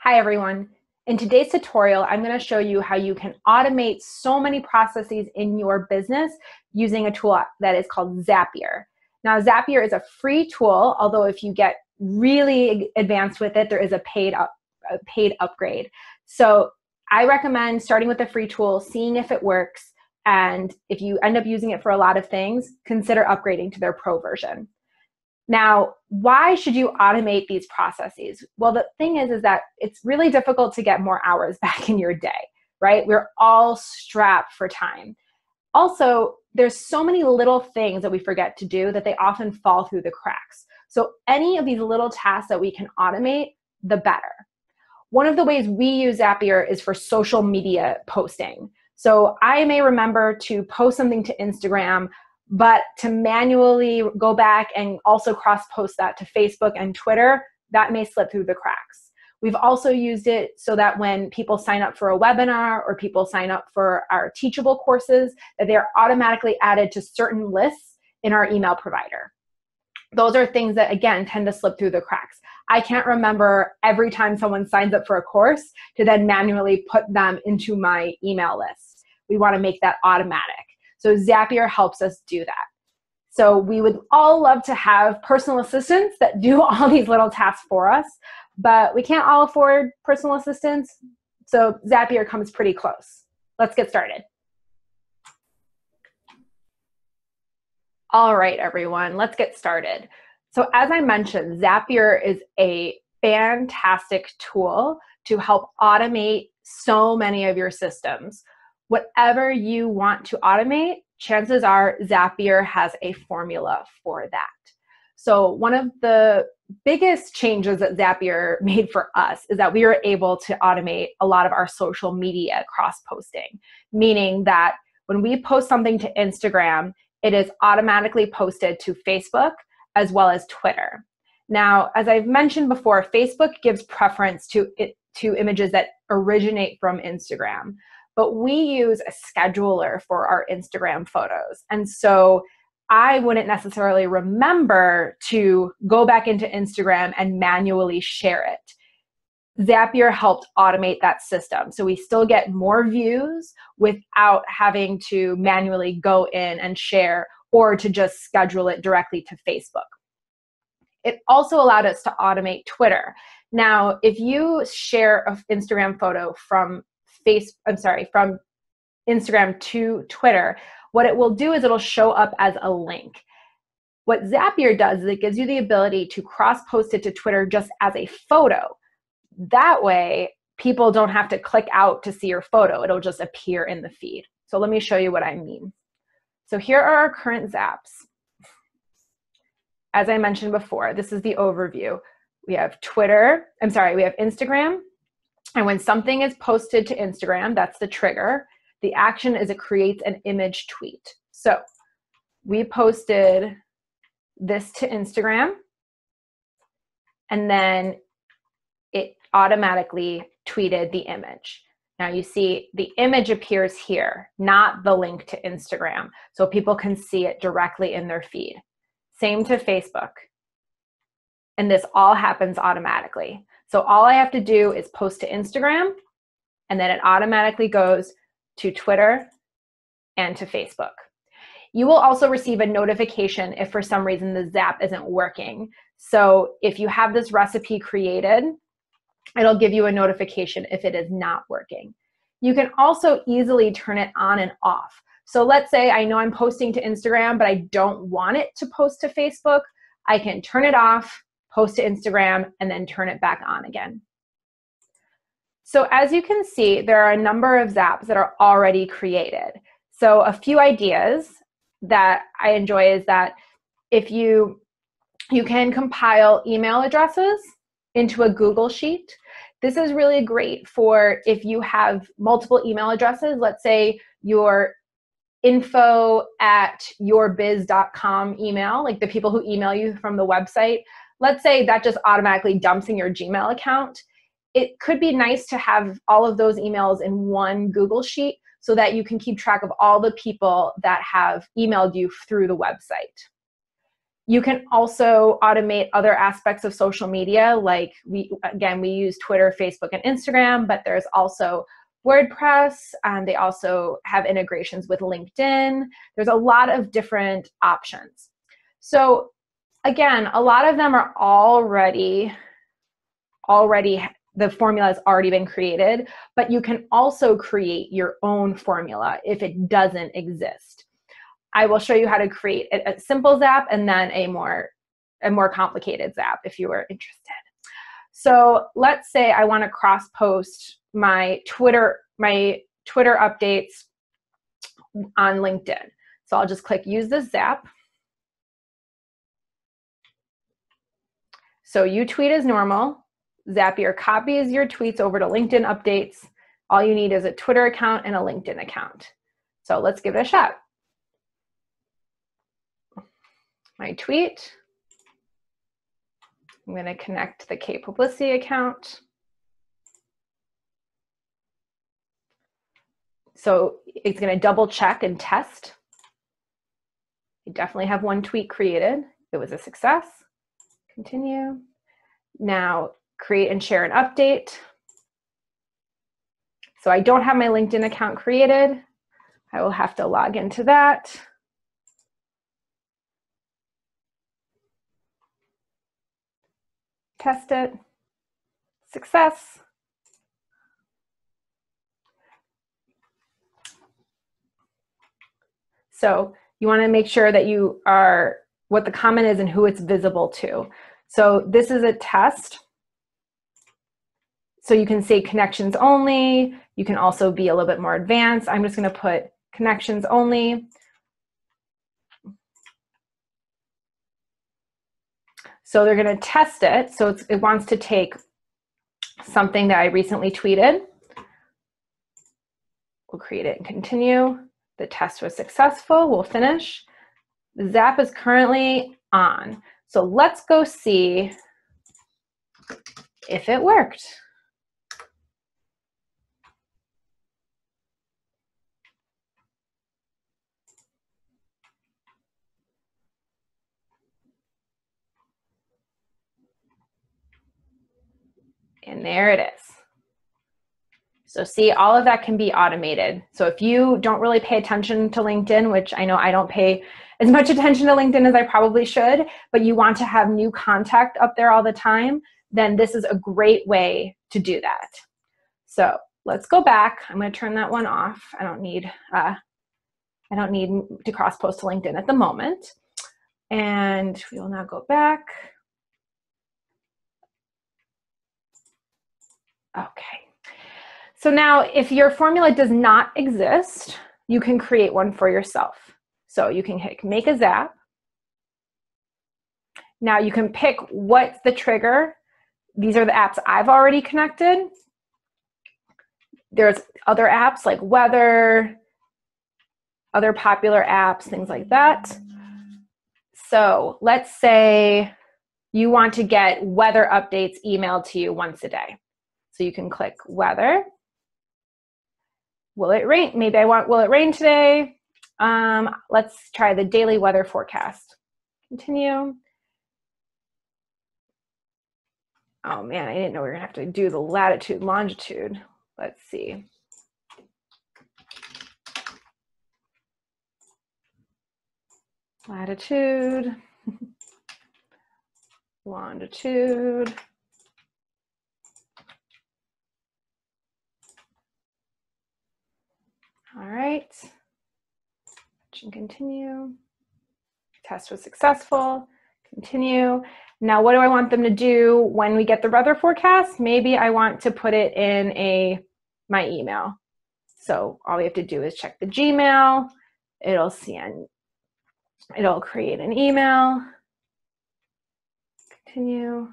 Hi everyone. In today's tutorial, I'm going to show you how you can automate so many processes in your business using a tool that is called Zapier. Now, Zapier is a free tool, although if you get really advanced with it, there is a paid upgrade. So I recommend starting with the free tool, seeing if it works, and if you end up using it for a lot of things, consider upgrading to their pro version. Now, why should you automate these processes? Well, the thing is that it's really difficult to get more hours back in your day, right? We're all strapped for time. Also, there's so many little things that we forget to do that they often fall through the cracks. So any of these little tasks that we can automate, the better. One of the ways we use Zapier is for social media posting. So I may remember to post something to Instagram, but to manually go back and also cross-post that to Facebook and Twitter, that may slip through the cracks. We've also used it so that when people sign up for a webinar or people sign up for our Teachable courses, that they're automatically added to certain lists in our email provider. Those are things that, again, tend to slip through the cracks. I can't remember every time someone signs up for a course to then manually put them into my email list. We want to make that automatic. So Zapier helps us do that. So we would all love to have personal assistants that do all these little tasks for us, but we can't all afford personal assistants. So Zapier comes pretty close. Let's get started. All right, everyone, let's get started. So as I mentioned, Zapier is a fantastic tool to help automate so many of your systems. Whatever you want to automate, chances are Zapier has a formula for that. So one of the biggest changes that Zapier made for us is that we were able to automate a lot of our social media cross-posting, meaning that when we post something to Instagram, it is automatically posted to Facebook as well as Twitter. Now, as I've mentioned before, Facebook gives preference to images that originate from Instagram. But we use a scheduler for our Instagram photos. And so I wouldn't necessarily remember to go back into Instagram and manually share it. Zapier helped automate that system. So we still get more views without having to manually go in and share or to just schedule it directly to Facebook. It also allowed us to automate Twitter. Now, if you share an Instagram photo from Instagram to Twitter, what it will do is it'll show up as a link. What Zapier does is it gives you the ability to cross-post it to Twitter just as a photo. That way, people don't have to click out to see your photo. It'll just appear in the feed. So let me show you what I mean. So here are our current Zaps. As I mentioned before, this is the overview. We have we have Instagram. And when something is posted to Instagram, that's the trigger. The action is it creates an image tweet. So we posted this to Instagram, and then it automatically tweeted the image. Now you see the image appears here, not the link to Instagram, so people can see it directly in their feed. Same to Facebook. And this all happens automatically. So all I have to do is post to Instagram, and then it automatically goes to Twitter and to Facebook. You will also receive a notification if for some reason the Zap isn't working. So if you have this recipe created, it'll give you a notification if it is not working. You can also easily turn it on and off. So let's say I know I'm posting to Instagram, but I don't want it to post to Facebook. I can turn it off, post to Instagram, and then turn it back on again. So as you can see, there are a number of Zaps that are already created. So a few ideas that I enjoy is that if you can compile email addresses into a Google Sheet. This is really great for if you have multiple email addresses. Let's say your info@yourbiz.com email, like the people who email you from the website. Let's say that just automatically dumps in your Gmail account. It could be nice to have all of those emails in one Google Sheet so that you can keep track of all the people that have emailed you through the website. You can also automate other aspects of social media, like we use Twitter, Facebook, and Instagram, but there's also WordPress, and they also have integrations with LinkedIn. There's a lot of different options. So again, a lot of them are already the formula has already been created, but you can also create your own formula if it doesn't exist. I will show you how to create a simple Zap and then a more complicated Zap if you are interested. So let's say I want to cross-post my Twitter updates on LinkedIn. So I'll just click Use this Zap. So you tweet as normal. Zapier copies your tweets over to LinkedIn updates. All you need is a Twitter account and a LinkedIn account. So let's give it a shot. My tweet. I'm going to connect the K Publicity account. So it's going to double check and test. You definitely have one tweet created. It was a success. Continue. Now create and share an update. So I don't have my LinkedIn account created. I will have to log into that. Test it. Success. So you want to make sure that you are what the comment is and who it's visible to. So this is a test. So you can say connections only. You can also be a little bit more advanced. I'm just going to put connections only. So they're going to test it. So it wants to take something that I recently tweeted. We'll create it and continue. The test was successful. We'll finish. The Zap is currently on. So let's go see if it worked. And there it is. So see, all of that can be automated. So if you don't really pay attention to LinkedIn, which I know I don't pay as much attention to LinkedIn as I probably should, but you want to have new contact up there all the time, then this is a great way to do that. So let's go back. I'm going to turn that one off. I don't need to cross-post to LinkedIn at the moment. And we will now go back. Okay. So now if your formula does not exist, you can create one for yourself. So you can hit Make a Zap. Now you can pick what's the trigger. These are the apps I've already connected. There's other apps like weather, other popular apps, things like that. So let's say you want to get weather updates emailed to you once a day. So you can click weather. Will it rain? Maybe I want, will it rain today? Let's try the daily weather forecast. Continue. Oh man, I didn't know we were gonna have to do the latitude, longitude. Let's see. Latitude, longitude. All right, and continue. Test was successful, continue. Now, what do I want them to do when we get the weather forecast? Maybe I want to put it in my email. So all we have to do is check the Gmail. It'll create an email. Continue.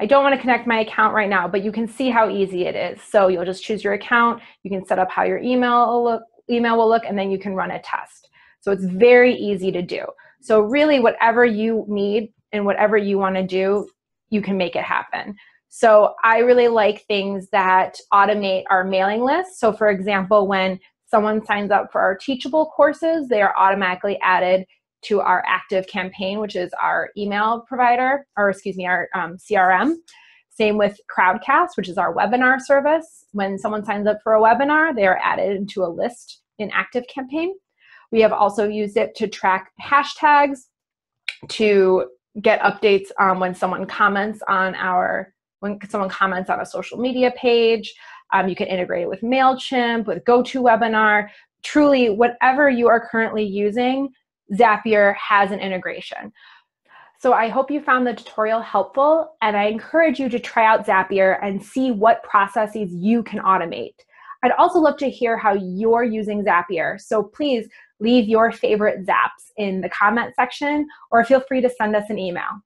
I don't want to connect my account right now, but you can see how easy it is. So you'll just choose your account. You can set up how your email will look, and then you can run a test. So it's very easy to do. So really, whatever you need and whatever you want to do, you can make it happen. So I really like things that automate our mailing list. So for example, when someone signs up for our Teachable courses, they are automatically added to our Active Campaign, which is our email provider, or excuse me, our CRM. Same with Crowdcast, which is our webinar service. When someone signs up for a webinar, they are added into a list in Active Campaign. We have also used it to track hashtags, to get updates when someone comments on a social media page. You can integrate it with MailChimp, with GoToWebinar. Truly, whatever you are currently using, Zapier has an integration. So I hope you found the tutorial helpful, and I encourage you to try out Zapier and see what processes you can automate. I'd also love to hear how you're using Zapier, so please leave your favorite Zaps in the comment section, or feel free to send us an email.